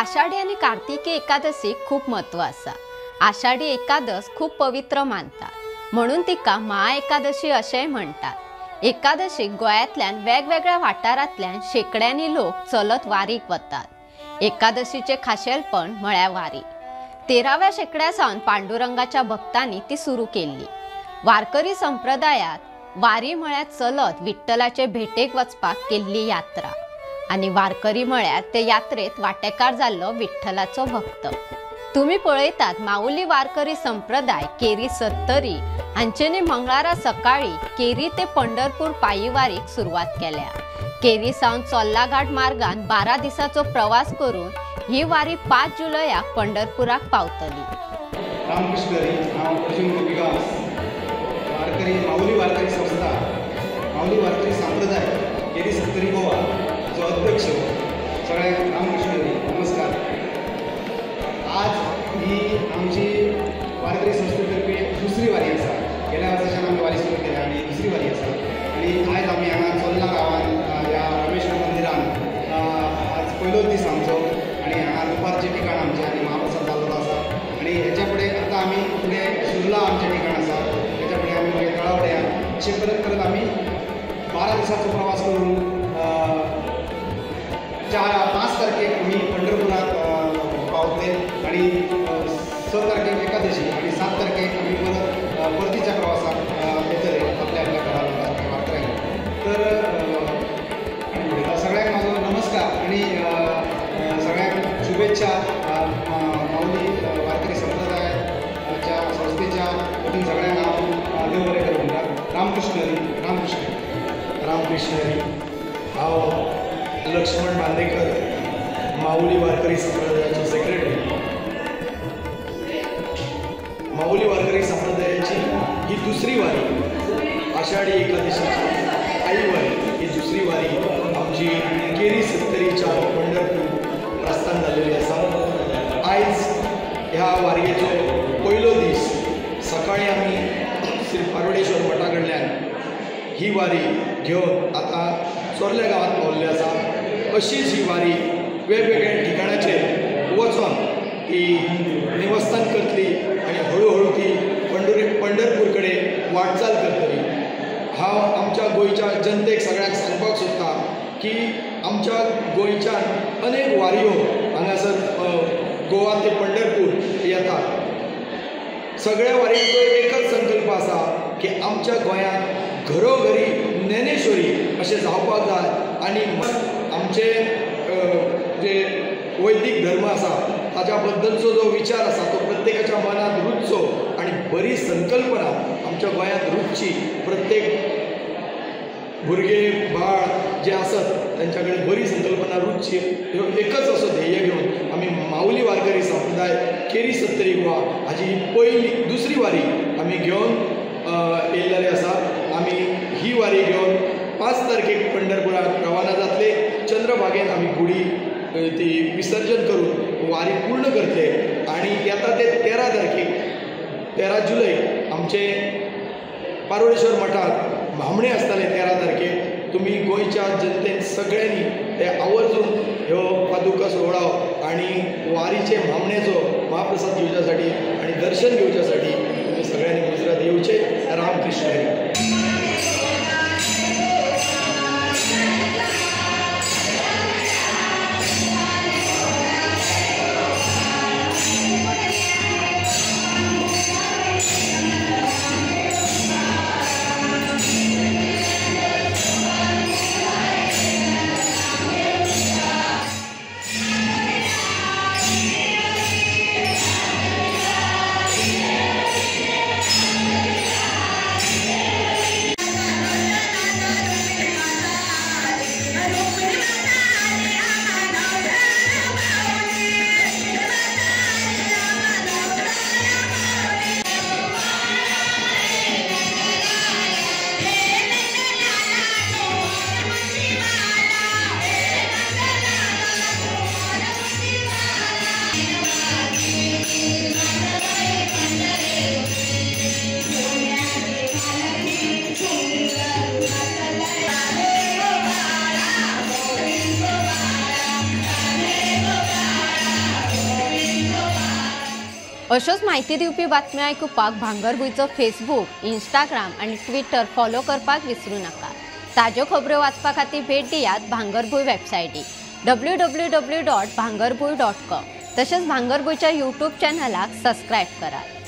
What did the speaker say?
आषाढी आणि कार्तिकी एकादशी खूप महत्व असा। आषाढी एकादश खूप पवित्र मानतात म्हणून तिका महा एकादशी अशें म्हणतात। एकादशीक गोंयांतल्यान वेगवेगळ्या वाठारांतल्यान शेकड्यांनी लोक चलत वारीक वतात। एकादशीचे खाशेलपण म्हळ्यार वारी। 13व्या शेकड्यासावन पांडुरंगाच्या भक्तांनी ती सुरू केली। वारकरी संप्रदायात वारी म्हळ्यार चलत विठ्ठलाचे भेटेक वचपाक केल्ली यात्रा आणि वारकरी म्हळ्यार ते यात्रेत वाटेकार जाल्लो विठ्ठलाचो भक्त। तुम्ही पळयतात माऊली वारकरी संप्रदाय केरी सत्तरी हांचेनी मंगळारा सकाळी केरी ते पंढरपूर पायी वारीक सुरवात केल्या। केरी सावन चोल्ला घाट मार्गान 12 दिसाचो प्रवास करून ही वारी 5 जुलयाक पंढरपुराक पावतली। रामकृष्ण हरी। हांव अर्जुन विकास वारकरी माऊली वारकरी संस्था माऊली वारकरी संप्रदाय केरी सत्तरी गोवा जो अध्यक्ष सगळ्यांक रामकृष्ण हरी नमस्कार। आज ही आमची वारकरी संस्थेतर्फे दुसरी वारी आसा। गेल्या वर्साच्यान आमी वारी सुरू केल्या आणि दुसरी वारी आसा आणि आयज आमी हांगा चोल्ला गांवांत या रामेश्वर मंदिरान आज पयलो दीस आमचो आणि हांगा दुपारचें ठिकाण आमचें आनी महाप्रसाद जाल्लो आसा आणि हेच्या फुडें आतां आमी फुडें सुर्ला आमचें ठिकाण आसा तेच्या फुडें आमी मागीर तळावड्या अशें करत करत आमी 12 दिसांचो प्रवास करून 5 तारखेक आमी पंढरपुराक पावतले आणि 6 तारखेक एकादशी आणि 7 तारखेक आमी परतीच्या प्रवासाक येतले आपल्या आपल्या घरा वारकऱ्यांक। तर सगळ्यांक म्हाजो नमस्कार आणि सगळ्यांक शुभेच्छा। माऊली वारकरी संप्रदायाच्या संस्थेच्या वतीन सगळ्यांक हांव देव बरें करूं म्हणटा। रामकृष्ण हरी रामकृष्ण रामकृष्ण हरी। हांव लक्ष्मण बांदेकर माऊली वारकरी संप्रदायाचो सेक्रेटरी। माऊली वारकरी संप्रदायाची ही दुसरी वारी आषाढी एकादशीची आई वारी ही दुसरी वारी आमची केरी सत्तरीच्या पंढरपूर प्रस्थान जाल्लेली आसा। आयज ह्या वारयेचो पयलो दीस सकाळी आमी श्री पार्वडेश्वर मठा कडल्यान ही वारी घेवन आतां चोर्ल्या गांवांत पावल्ले आसा। अशीच ही वारी वेगवेगळ्या ठिकाणाचेर वचून ही निवस्थान करतली आणि हळूहळू ती पंढरपूर कडेन वाटचाल करतली। हांव आमच्या गोंयच्या जनतेक सगळ्यांक सांगपाक सोदतां की आमच्या गोंयच्यान अनेक वारयो हांगासर गोवा ते पंढरपूर येतात। सगळ्या वारींचो एकच संकल्प आसा की आमच्या गोंयांत घरोघरी ज्ञानेश्वरी अशें जावपाक जाय आणि आमचे जे वैदीक धर्म आसा ताच्या बद्दलचो जो विचार आसा तो प्रत्येकाच्या मनात रुजचो आणि बरी संकल्पना आमच्या गोंयांत रुजची। प्रत्येक भुरगे बाळ जे आसत तांच्या कडेन बरी संकल्पना रुजची ह्यो एकच असो ध्येय घेवन आमी माऊली वारकरी संप्रदाय केरी सत्तरी गोवा हाजी पहिली दुसरी वारी आमी घेवन येयल्लेले आसा। आमी ही वारी घेवन 5 तारखेक पंढरपुराक रवाना जातले। चंद्रभागेन आमी गुडी ती विसर्जन करून वारी पूर्ण करतले आणि येता ते 13 तारखेक 13 जुलय आमचे पार्वडेश्वर मठात भामणे आसतले 13 तारखेक। तुम्ही गोंयच्या जनतेन सगळ्यांनी हे आवर्जून ह्यो पादुका सोहळा आणि वारीचे भामणेचो महाप्रसाद घेवच्या साठी आणि दर्शन घेवच्या साठी तुम्ही सगळ्यांनी गुजरात येवचे। रामकृष्ण हरी। अश्योच म्हायती दिवपी बातम्यो आयकुपाक भांगरभूंयचो फेसबूक, इंस्टाग्राम आनी ट्विटर फॉलो करपाक विसरूं नाका। ताज्यो खबरो वाचपा खातीर भेट दियात भांगरभूंय वेबसायटीक www.bhangarbuy.com। तशेंच भांगरभूंयच्या यूट्यूब चॅनलाक सबस्क्रायब करात।